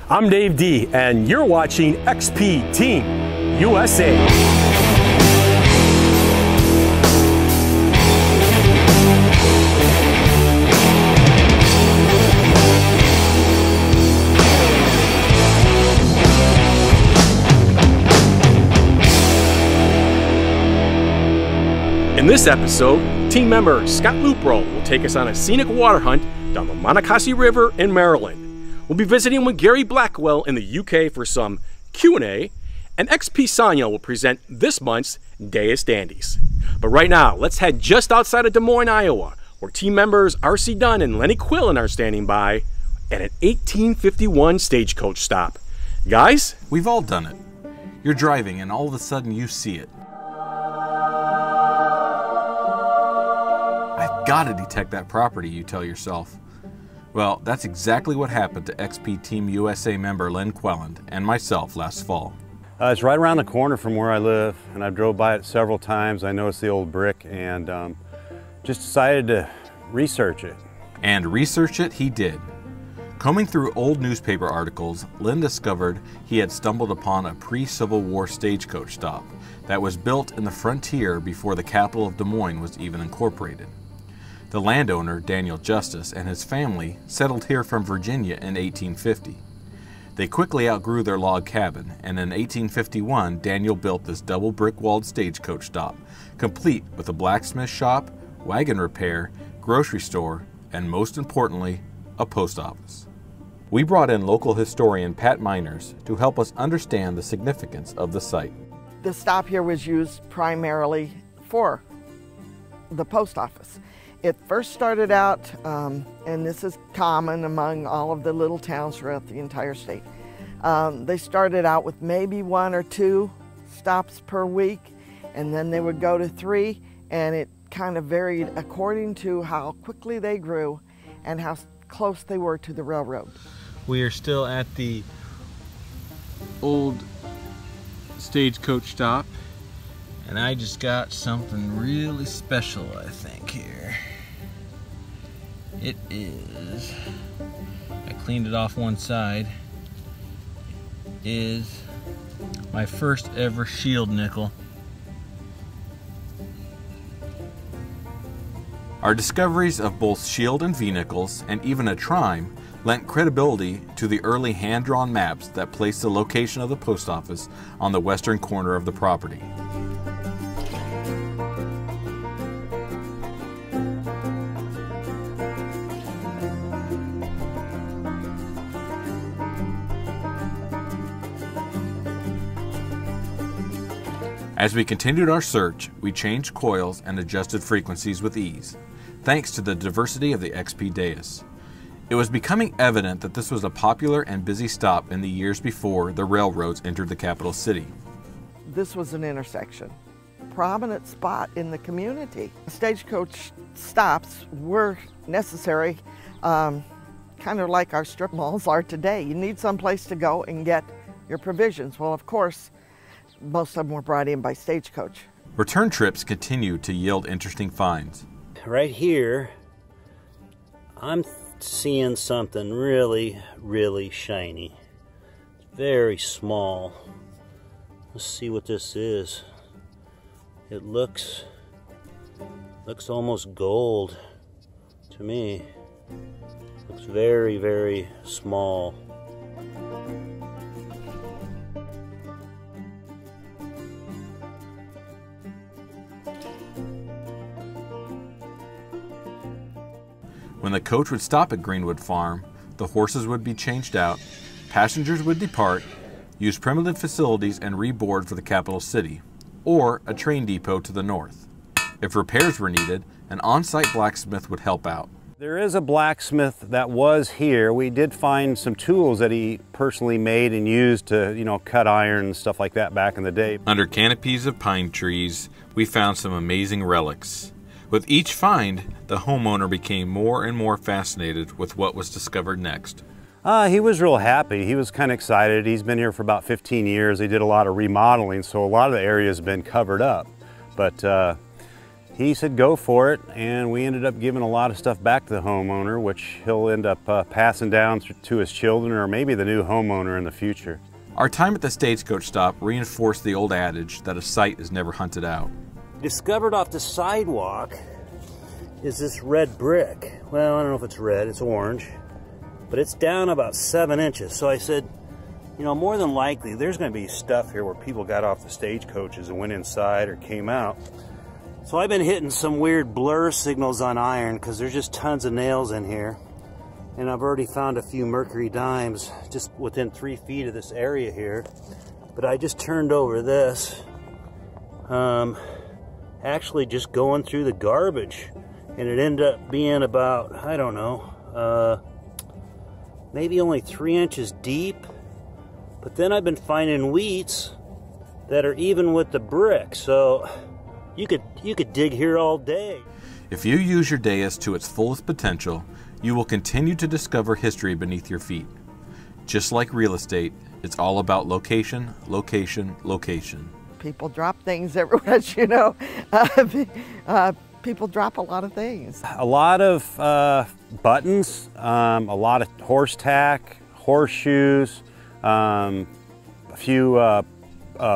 I'm Dave D, and you're watching XP Team USA. In this episode, team member Scott Lupro will take us on a scenic water hunt down the Monocacy River in Maryland. We'll be visiting with Gary Blackwell in the UK for some Q&A, and XP Sanya will present this month's Deus Dandies. But right now, let's head just outside of Des Moines, Iowa, where team members R.C. Dunn and Lenny Quelland are standing by at an 1851 stagecoach stop. Guys? We've all done it. You're driving and all of a sudden you see it. I've got to detect that property, you tell yourself. Well, that's exactly what happened to XP Team USA member Len Quelland and myself last fall. It's right around the corner from where I live, and I've drove by it several times. I noticed the old brick and just decided to research it. And research it he did. Combing through old newspaper articles, Len discovered he had stumbled upon a pre-Civil War stagecoach stop that was built in the frontier before the capital of Des Moines was even incorporated. The landowner, Daniel Justice, and his family settled here from Virginia in 1850. They quickly outgrew their log cabin, and in 1851, Daniel built this double brick-walled stagecoach stop, complete with a blacksmith shop, wagon repair, grocery store, and most importantly, a post office. We brought in local historian Pat Miners to help us understand the significance of the site. The stop here was used primarily for the post office. It first started out, and this is common among all of the little towns throughout the entire state. They started out with maybe 1 or 2 stops per week, and then they would go to 3, and it kind of varied according to how quickly they grew and how close they were to the railroad. We are still at the old stagecoach stop, and I just got something really special, I think, here. It is, I cleaned it off one side, is my first ever shield nickel. Our discoveries of both shield and V-nickels, and even a trime, lent credibility to the early hand-drawn maps that placed the location of the post office on the western corner of the property. As we continued our search, we changed coils and adjusted frequencies with ease, thanks to the diversity of the XP Deus. It was becoming evident that this was a popular and busy stop in the years before the railroads entered the capital city. This was an intersection, prominent spot in the community. Stagecoach stops were necessary, kind of like our strip malls are today. You need some place to go and get your provisions. Well, of course, most of them were brought in by stagecoach. Return trips continued to yield interesting finds. Right here, I'm seeing something really, really shiny. It's very small. Let's see what this is. It looks almost gold to me. Looks very, very small. When the coach would stop at Greenwood Farm, the horses would be changed out, passengers would depart, use primitive facilities and reboard for the capital city, or a train depot to the north. If repairs were needed, an on-site blacksmith would help out. There is a blacksmith that was here. We did find some tools that he personally made and used to, cut iron and stuff like that back in the day. Under canopies of pine trees, we found some amazing relics. With each find, the homeowner became more and more fascinated with what was discovered next. He was real happy. He was kind of excited. He's been here for about 15 years. He did a lot of remodeling, so a lot of the area has been covered up. But He said go for it, and we ended up giving a lot of stuff back to the homeowner, which he'll end up passing down to his children or maybe the new homeowner in the future. Our time at the stagecoach stop reinforced the old adage that a site is never hunted out. Discovered off the sidewalk is this red brick. Well, I don't know if it's red, it's orange, but it's down about 7 inches. So I said, you know, more than likely there's going to be stuff here where people got off the stagecoaches and went inside or came out. So I've been hitting some weird blur signals on iron because there's just tons of nails in here. And I've already found a few mercury dimes just within 3 feet of this area here. But I just turned over this, actually just going through the garbage. And it ended up being about, I don't know, maybe only 3 inches deep. But then I've been finding wheats that are even with the brick. So you could dig here all day. If you use your dais to its fullest potential, you will continue to discover history beneath your feet. Just like real estate, it's all about location, location, location. People drop things everywhere, as you know. People drop a lot of things. A lot of buttons, a lot of horse tack, horseshoes, a few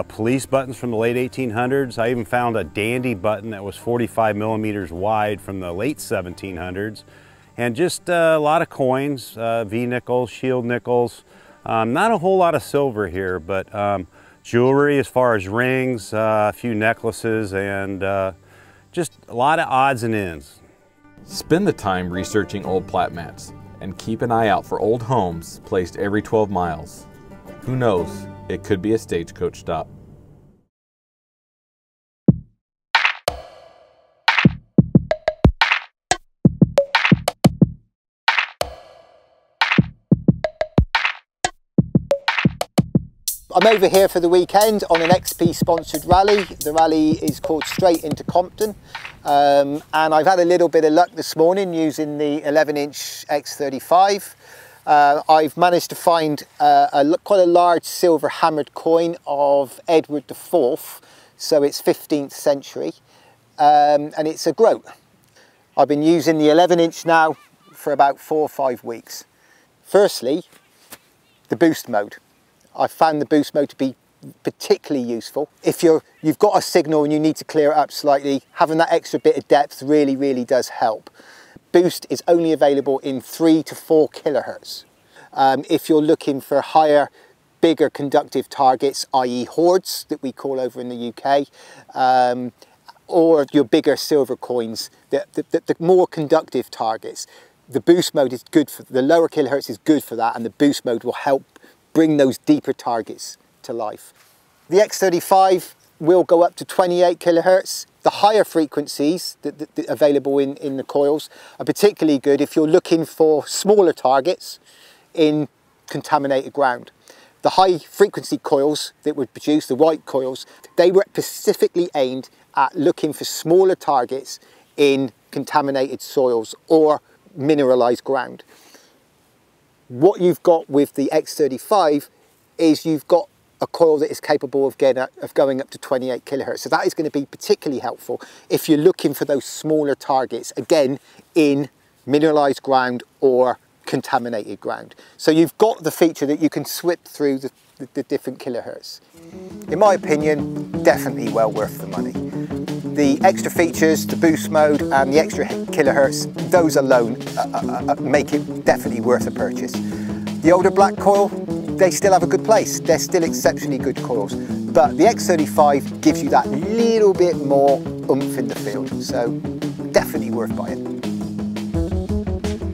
police buttons from the late 1800s. I even found a dandy button that was 45 millimeters wide from the late 1700s. And just a lot of coins, V nickels, shield nickels. Not a whole lot of silver here, but jewelry as far as rings, a few necklaces, and just a lot of odds and ends. Spend the time researching old plat mats and keep an eye out for old homes placed every 12 miles. Who knows, it could be a stagecoach stop. I'm over here for the weekend on an XP sponsored rally. The rally is called Straight into Compton, and I've had a little bit of luck this morning using the 11-inch X35. I've managed to find quite a large silver hammered coin of Edward IV, so it's 15th century, and it's a groat. I've been using the 11-inch now for about 4 or 5 weeks. Firstly, the boost mode. I found the boost mode to be particularly useful. If you've got a signal and you need to clear it up slightly, having that extra bit of depth really does help. Boost is only available in 3 to 4 kilohertz. If you're looking for higher, bigger conductive targets, i.e. hordes that we call over in the UK, or your bigger silver coins, the more conductive targets, the boost mode is good for, the lower kilohertz is good for that, and the boost mode will help bring those deeper targets to life. The X35 will go up to 28 kilohertz. The higher frequencies that are available in the coils are particularly good if you're looking for smaller targets in contaminated ground. The high frequency coils that would produce, the white coils, they were specifically aimed at looking for smaller targets in contaminated soils or mineralized ground. What you've got with the X35 is you've got a coil that is capable of going up to 28 kilohertz. So that is going to be particularly helpful if you're looking for those smaller targets, again, in mineralized ground or contaminated ground. So you've got the feature that you can swip through the different kilohertz. In my opinion, definitely well worth the money. The extra features, the boost mode and the extra kilohertz, those alone make it definitely worth a purchase. The older black coil, they still have a good place. They're still exceptionally good coils. But the X35 gives you that little bit more oomph in the field. So definitely worth buying.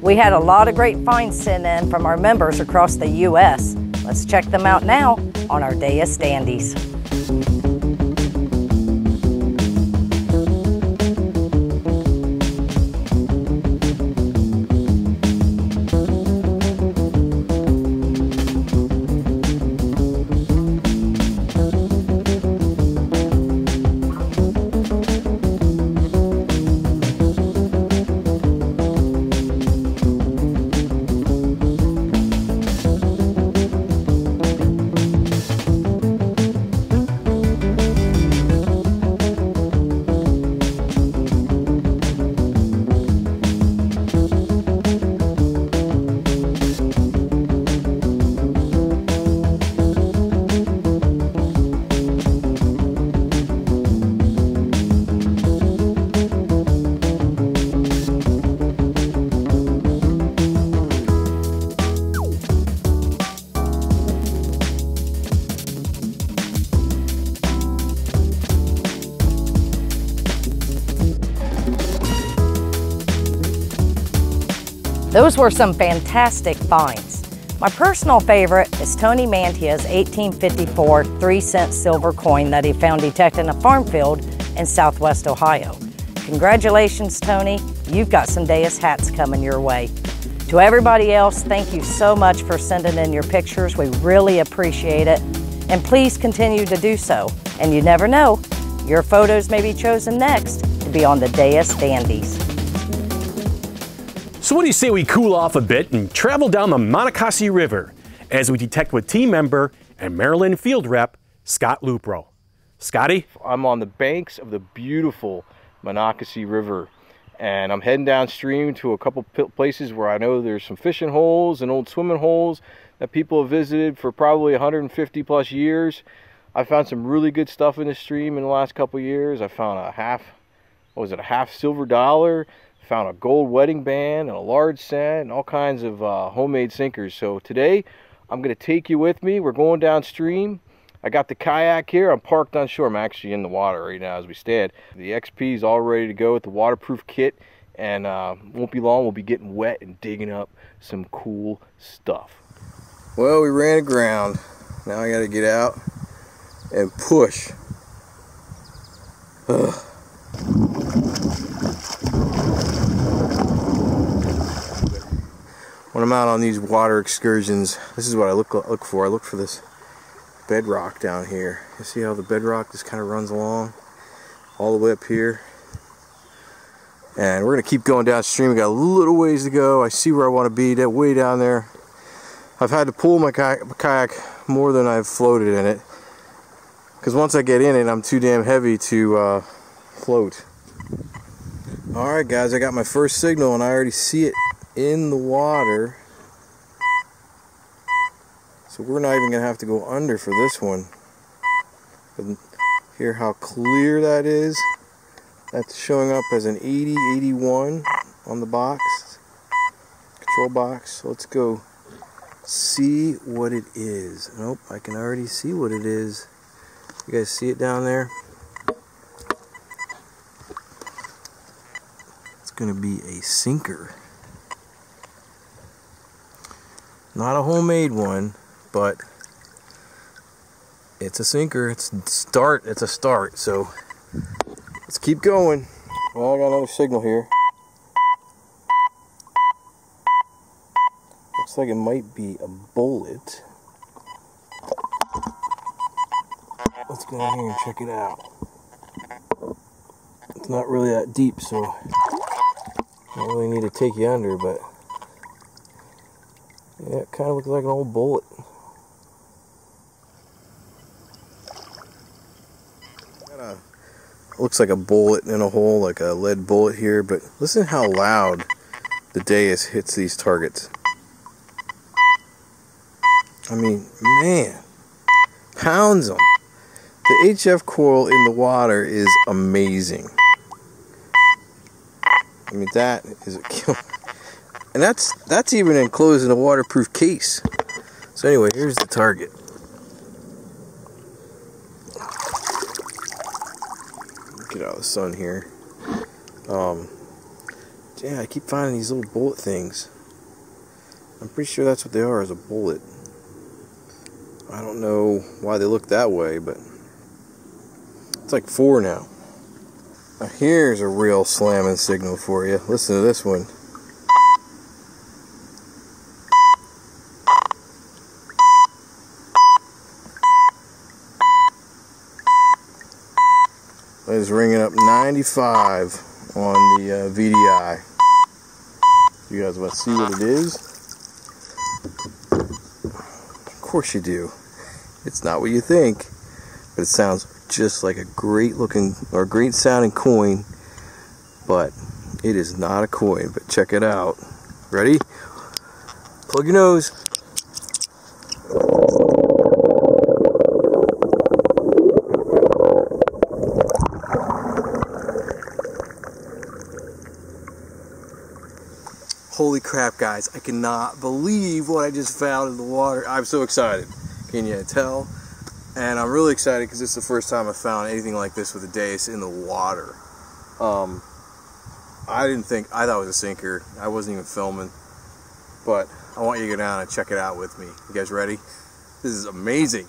We had a lot of great finds sent in from our members across the US. Let's check them out now on our Day of Standees. Those were some fantastic finds. My personal favorite is Tony Mantia's 1854 3-cent silver coin that he found detected in a farm field in southwest Ohio. Congratulations, Tony. You've got some Deus hats coming your way. To everybody else, thank you so much for sending in your pictures. We really appreciate it. And please continue to do so. And you never know, your photos may be chosen next to be on the Deus Dandies. So what do you say we cool off a bit and travel down the Monocacy River as we detect with team member and Maryland field rep, Scott Lupro. Scotty? I'm on the banks of the beautiful Monocacy River, and I'm heading downstream to a couple places where I know there's some fishing holes and old swimming holes that people have visited for probably 150 plus years. I found some really good stuff in the stream in the last couple years. I found a half silver dollar, found a gold wedding band and a large set and all kinds of homemade sinkers. So today I'm going to take you with me. We're going downstream. I got the kayak here. I'm parked on shore. I'm actually in the water right now as we stand. The XP is all ready to go with the waterproof kit, and won't be long. We'll be getting wet and digging up some cool stuff. Well, we ran aground. Now I got to get out and push. Ugh. When I'm out on these water excursions, this is what I look for. I look for this bedrock down here. You see how the bedrock just kind of runs along all the way up here? And we're going to keep going downstream. We got a little ways to go. I see where I want to be, that way down there. I've had to pull my kayak more than I've floated in it, because once I get in it, I'm too damn heavy to float. Alright guys, I got my first signal and I already see it in the water. So we're not even going to have to go under for this one. But hear how clear that is? That's showing up as an 80, 81 on the box, control box. So let's go see what it is. Nope, I can already see what it is. You guys see it down there? It's going to be a sinker. Not a homemade one, but it's a sinker. It's a start. So let's keep going. Well, I got another signal here. Looks like it might be a bullet. Let's go in here and check it out. It's not really that deep, so I don't really need to take you under, but yeah, it kind of looks like an old bullet. Looks like a bullet in a hole, like a lead bullet here, but listen how loud the Deus hits these targets. I mean, man, pounds them. The HF coil in the water is amazing. I mean, that is a kill. And that's even enclosed in a waterproof case. So anyway, here's the target. Get out of the sun here. Yeah, I keep finding these little bullet things. I'm pretty sure that's what they are, is a bullet. I don't know why they look that way, but it's like 4 now. Now here's a real slamming signal for you. Listen to this one. It is ringing up 95 on the VDI. You guys want to see what it is? Of course you do. It's not what you think, but it sounds just like a great looking or great sounding coin, but it is not a coin. But check it out. Ready? Plug your nose. Holy crap, guys, I cannot believe what I just found in the water. I'm so excited. Can you tell? And I'm really excited because this is the first time I found anything like this with a Deus in the water. I thought it was a sinker. I wasn't even filming. but I want you to go down and check it out with me. You guys ready? This is amazing,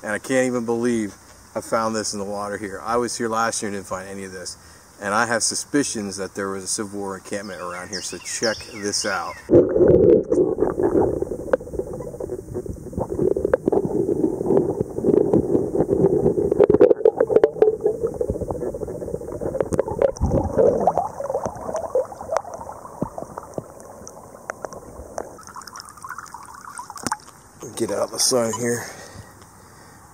and I can't even believe I found this in the water here. I was here last year and didn't find any of this, and I have suspicions that there was a Civil War encampment around here, so check this out. Get out the sun here.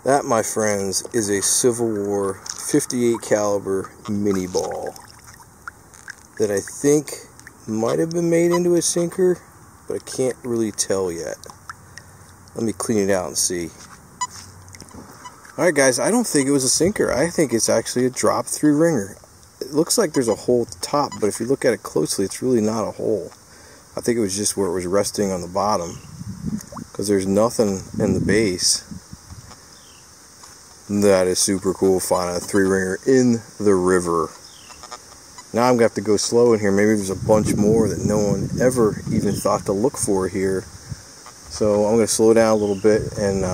That, my friends, is a Civil War 58 caliber mini ball that I think might have been made into a sinker, but I can't really tell yet. Let me clean it out and see. Alright guys, I don't think it was a sinker. I think it's actually a drop-through ringer. It looks like there's a hole at the top, but if you look at it closely, it's really not a hole. I think it was just where it was resting on the bottom, because there's nothing in the base. That is super cool, finding a 3-ringer in the river. Now I'm going to have to go slow in here. Maybe there's a bunch more that no one ever even thought to look for here. So I'm going to slow down a little bit and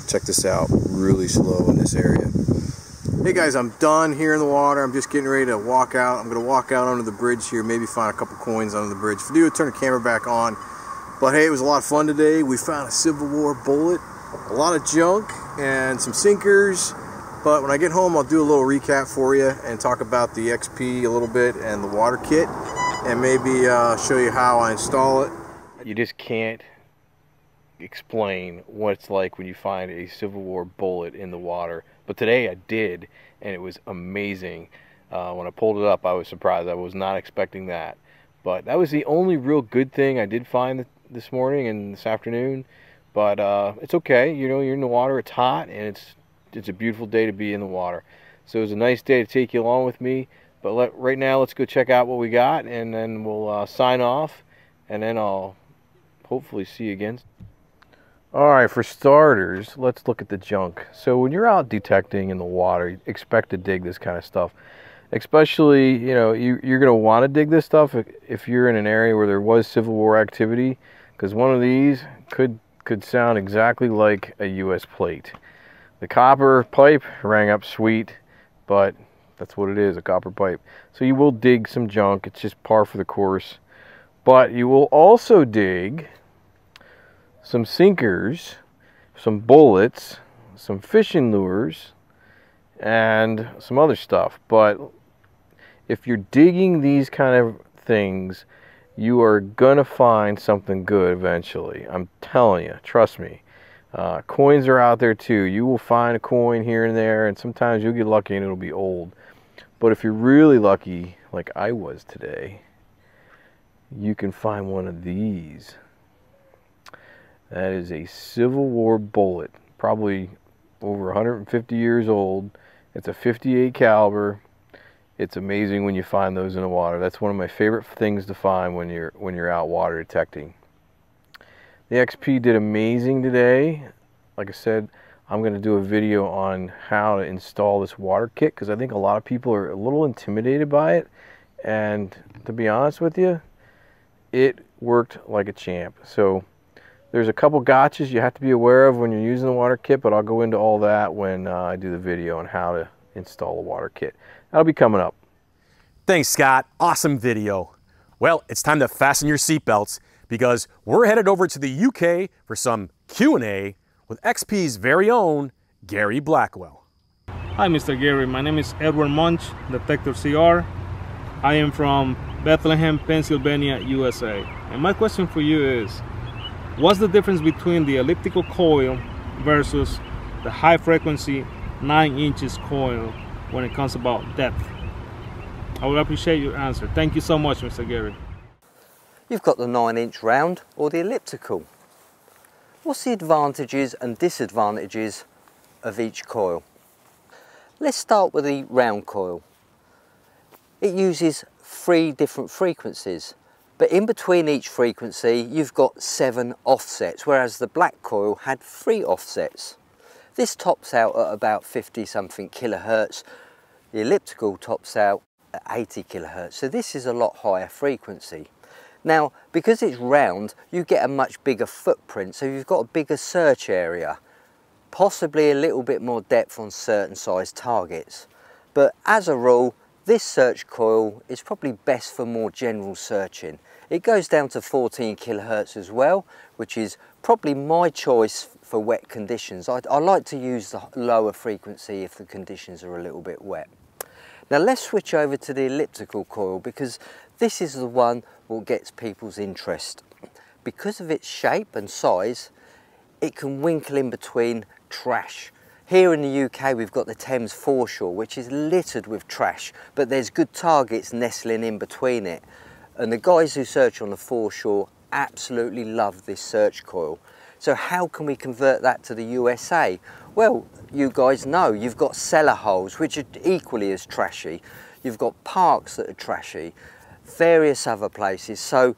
check this out really slow in this area. Hey guys, I'm done here in the water. I'm just getting ready to walk out. I'm going to walk out under the bridge here, maybe find a couple coins under the bridge. If I do, turn the camera back on. But hey, it was a lot of fun today. We found a Civil War bullet, a lot of junk, and some sinkers. But when I get home, I'll do a little recap for you and talk about the XP a little bit and the water kit, and maybe show you how I install it. You just can't explain what it's like when you find a Civil War bullet in the water. But today I did, and it was amazing. When I pulled it up, I was surprised. I was not expecting that. But that was the only real good thing I did find this morning and this afternoon. But it's okay, you know, you're in the water, it's hot, and it's a beautiful day to be in the water. So it was a nice day to take you along with me. But right now, let's go check out what we got, and then we'll sign off, and then I'll hopefully see you again. Alright, for starters, let's look at the junk. So when you're out detecting in the water, you expect to dig this kind of stuff. Especially, you know, you're going to want to dig this stuff if you're in an area where there was Civil War activity, because one of these could sound exactly like a U.S. plate. The copper pipe rang up sweet, but that's what it is, a copper pipe. So you will dig some junk. It's just par for the course. But you will also dig some sinkers, some bullets, some fishing lures, and some other stuff. But if you're digging these kind of things, you are gonna find something good eventually. I'm telling you, trust me. Coins are out there too. You will find a coin here and there, and sometimes you'll get lucky and it'll be old. But if you're really lucky, like I was today, you can find one of these. That is a Civil War bullet, probably over 150 years old. It's a 58 caliber. It's amazing when you find those in the water. That's one of my favorite things to find when you're out water detecting. The XP did amazing today. Like I said, I'm going to do a video on how to install this water kit, because I think a lot of people are a little intimidated by it. And to be honest with you, it worked like a champ. So there's a couple gotchas you have to be aware of when you're using the water kit, but I'll go into all that when I do the video on how to install a water kit. That'll be coming up. Thanks, Scott. Awesome video. Well, it's time to fasten your seatbelts, because we're headed over to the UK for some Q&A with XP's very own Gary Blackwell. Hi, Mr. Gary. My name is Edward Munch, Detective CR. I am from Bethlehem, Pennsylvania, USA. And my question for you is, what's the difference between the elliptical coil versus the high frequency 9 inches coil when it comes about depth? I would appreciate your answer. Thank you so much, Mr. Gary. You've got the 9-inch round or the elliptical. What's the advantages and disadvantages of each coil? Let's start with the round coil. It uses 3 different frequencies, but in between each frequency you've got 7 offsets, whereas the black coil had 3 offsets. This tops out at about 50 something kilohertz. The elliptical tops out at 80 kilohertz, so this is a lot higher frequency. Now, because it's round, you get a much bigger footprint, so you've got a bigger search area, possibly a little bit more depth on certain size targets. But as a rule, this search coil is probably best for more general searching. It goes down to 14 kilohertz as well, which is probably my choice for wet conditions. I like to use the lower frequency if the conditions are a little bit wet. Now let's switch over to the elliptical coil, because this is the one that gets people's interest. Because of its shape and size, it can winkle in between trash. Here in the UK we've got the Thames foreshore, which is littered with trash, but there's good targets nestling in between it. And the guys who search on the foreshore absolutely love this search coil. So how can we convert that to the USA? Well, you guys know you've got cellar holes, which are equally as trashy. You've got parks that are trashy, various other places. So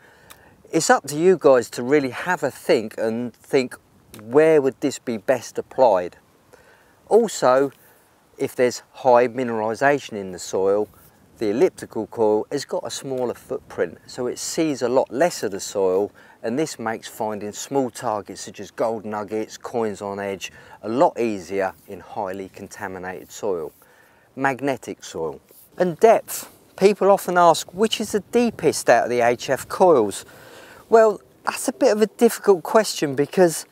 it's up to you guys to really have a think and think, where would this be best applied? Also, if there's high mineralisation in the soil, the elliptical coil has got a smaller footprint, so it sees a lot less of the soil, and this makes finding small targets such as gold nuggets, coins on edge, a lot easier in highly contaminated soil. Magnetic soil. And depth. People often ask, which is the deepest out of the HF coils? Well, that's a bit of a difficult question, because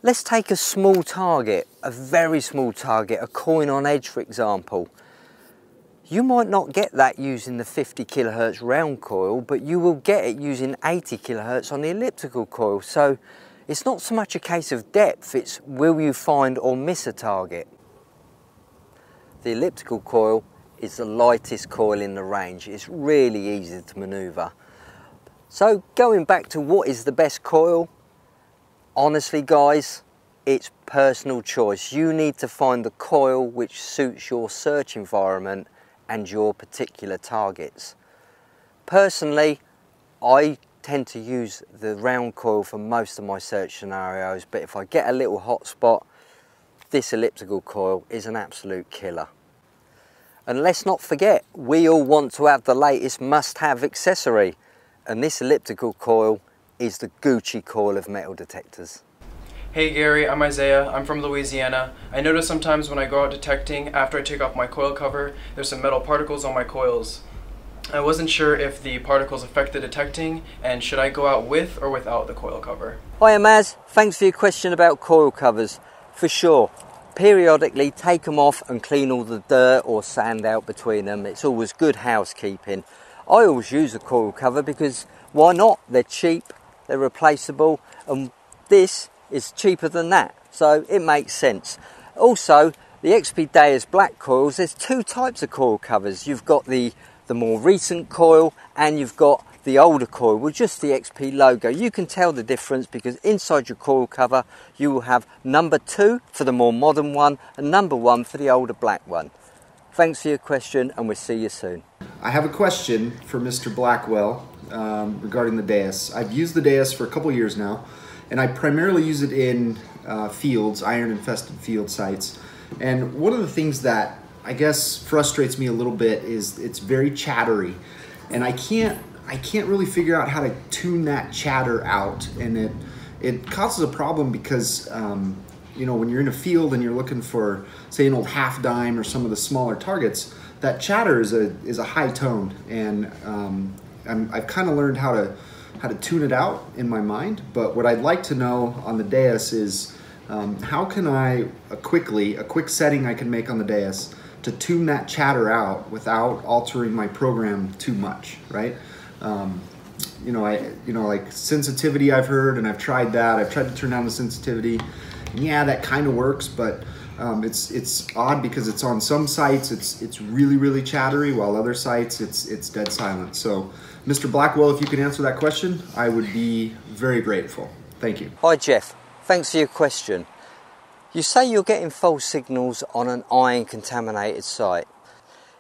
let's take a small target, a very small target, a coin on edge for example. You might not get that using the 50 kilohertz round coil, but you will get it using 80 kilohertz on the elliptical coil. So it's not so much a case of depth, it's will you find or miss a target. The elliptical coil is the lightest coil in the range. It's really easy to maneuver. So going back to what is the best coil, honestly guys, it's personal choice. You need to find the coil which suits your search environment and your particular targets. Personally, I tend to use the round coil for most of my search scenarios, but if I get a little hot spot, this elliptical coil is an absolute killer. And let's not forget, we all want to have the latest must-have accessory, and this elliptical coil is the Gucci coil of metal detectors. Hey Gary, I'm Isaiah. I'm from Louisiana. I notice sometimes when I go out detecting, after I take off my coil cover, there's some metal particles on my coils. I wasn't sure if the particles affect the detecting, and should I go out with or without the coil cover? Hi Amaz, thanks for your question about coil covers. For sure, periodically take them off and clean all the dirt or sand out between them. It's always good housekeeping. I always use a coil cover because why not? They're cheap, they're replaceable, and this is cheaper than that, so it makes sense. Also, the XP Deus black coils, there's two types of coil covers. You've got the more recent coil and you've got the older coil with just the XP logo. You can tell the difference because inside your coil cover you will have number 2 for the more modern one and number 1 for the older black one. Thanks for your question, and we'll see you soon. I have a question for Mr. Blackwell regarding the Deus. I've used the Deus for a couple years now, and I primarily use it in fields, iron-infested field sites. And one of the things that I guess frustrates me a little bit is it's very chattery, and I can't really figure out how to tune that chatter out, and it causes a problem because you know, when you're in a field and you're looking for, say, an old half dime or some of the smaller targets, that chatter is a high tone, and I've kind of learned how to tune it out in my mind. But what I'd like to know on the Deus is how can a quick setting I can make on the Deus to tune that chatter out without altering my program too much, right? Like sensitivity I've heard, and I've tried that. I've tried to turn down the sensitivity. Yeah, that kind of works, but it's odd because it's on some sites it's really chattery, while other sites it's dead silent. So, Mr. Blackwell, if you could answer that question, I would be very grateful. Thank you. Hi Jeff, thanks for your question. You say you're getting false signals on an iron contaminated site.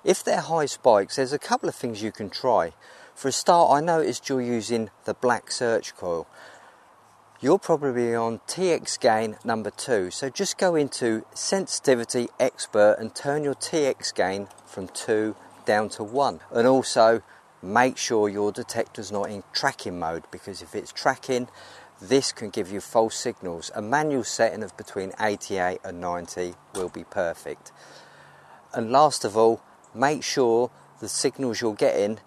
If they're high spikes, there's a couple of things you can try. For a start, I noticed you're using the black search coil. You're probably on TX gain number 2, so just go into sensitivity expert and turn your TX gain from 2 down to 1. And also make sure your detector's not in tracking mode, because if it's tracking, this can give you false signals. A manual setting of between 88 and 90 will be perfect. And last of all, make sure the signals you're getting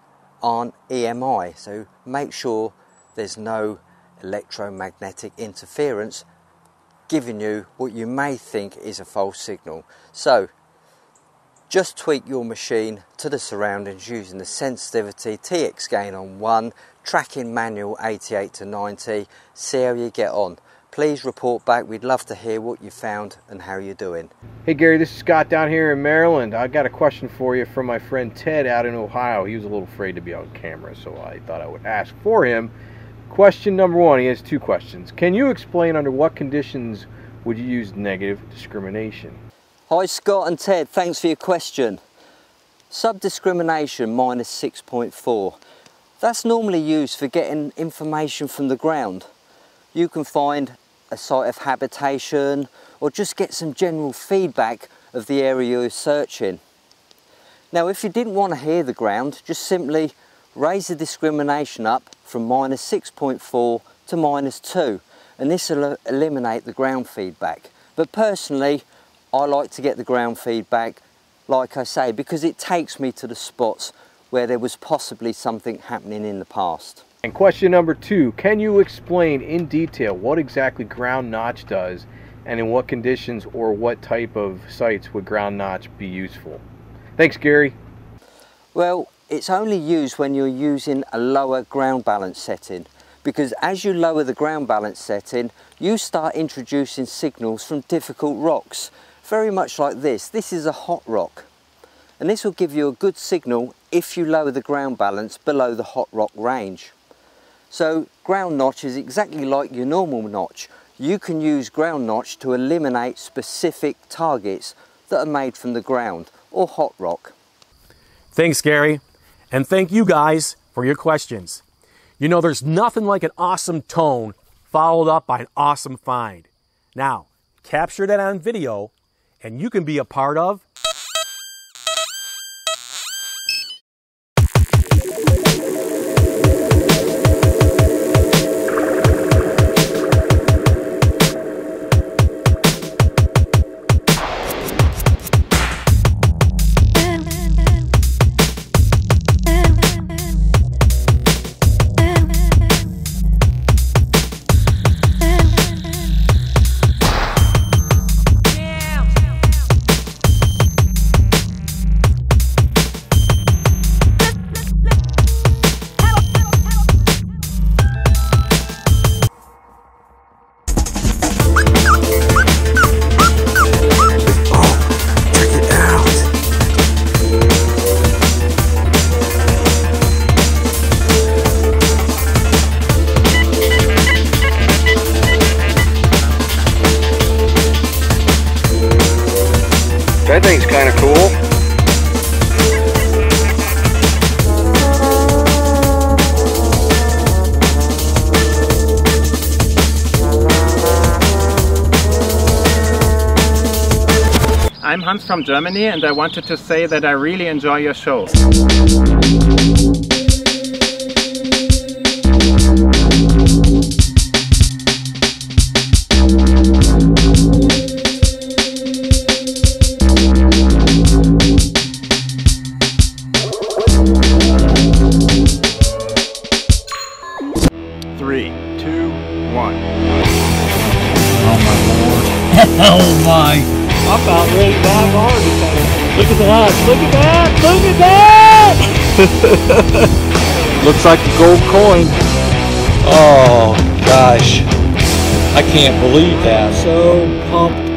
aren't EMI, so make sure there's no electromagnetic interference giving you what you may think is a false signal. So just tweak your machine to the surroundings using the sensitivity TX gain on 1, tracking manual 88 to 90, see how you get on. Please report back, we'd love to hear what you found and how you're doing. Hey Gary, this is Scott down here in Maryland. I got a question for you from my friend Ted out in Ohio. He was a little afraid to be on camera, so I thought I would ask for him. Question number 1, he has 2 questions. Can you explain under what conditions would you use negative discrimination? Hi Scott and Ted, thanks for your question. Sub-discrimination minus 6.4. That's normally used for getting information from the ground. You can find a site of habitation or just get some general feedback of the area you're searching. Now if you didn't want to hear the ground, just simply raise the discrimination up from minus 6.4 to minus 2, and this will eliminate the ground feedback. But personally, I like to get the ground feedback, like I say, because it takes me to the spots where there was possibly something happening in the past. And question number 2, can you explain in detail what exactly ground notch does, and in what conditions or what type of sites would ground notch be useful? Thanks, Gary. Well, it's only used when you're using a lower ground balance setting, because as you lower the ground balance setting, you start introducing signals from difficult rocks, very much like this. This is a hot rock, and this will give you a good signal if you lower the ground balance below the hot rock range. So ground notch is exactly like your normal notch. You can use ground notch to eliminate specific targets that are made from the ground or hot rock. Thanks, Gary. And thank you guys for your questions. You know, there's nothing like an awesome tone followed up by an awesome find. Now, capture that on video and you can be a part of That thing's kind of cool. I'm Hans from Germany, and I wanted to say that I really enjoy your show. Oh my! I'm about ready to dive hard. Look at that! Look at that! Look at that! Looks like a gold coin. Oh gosh, I can't believe that. So pumped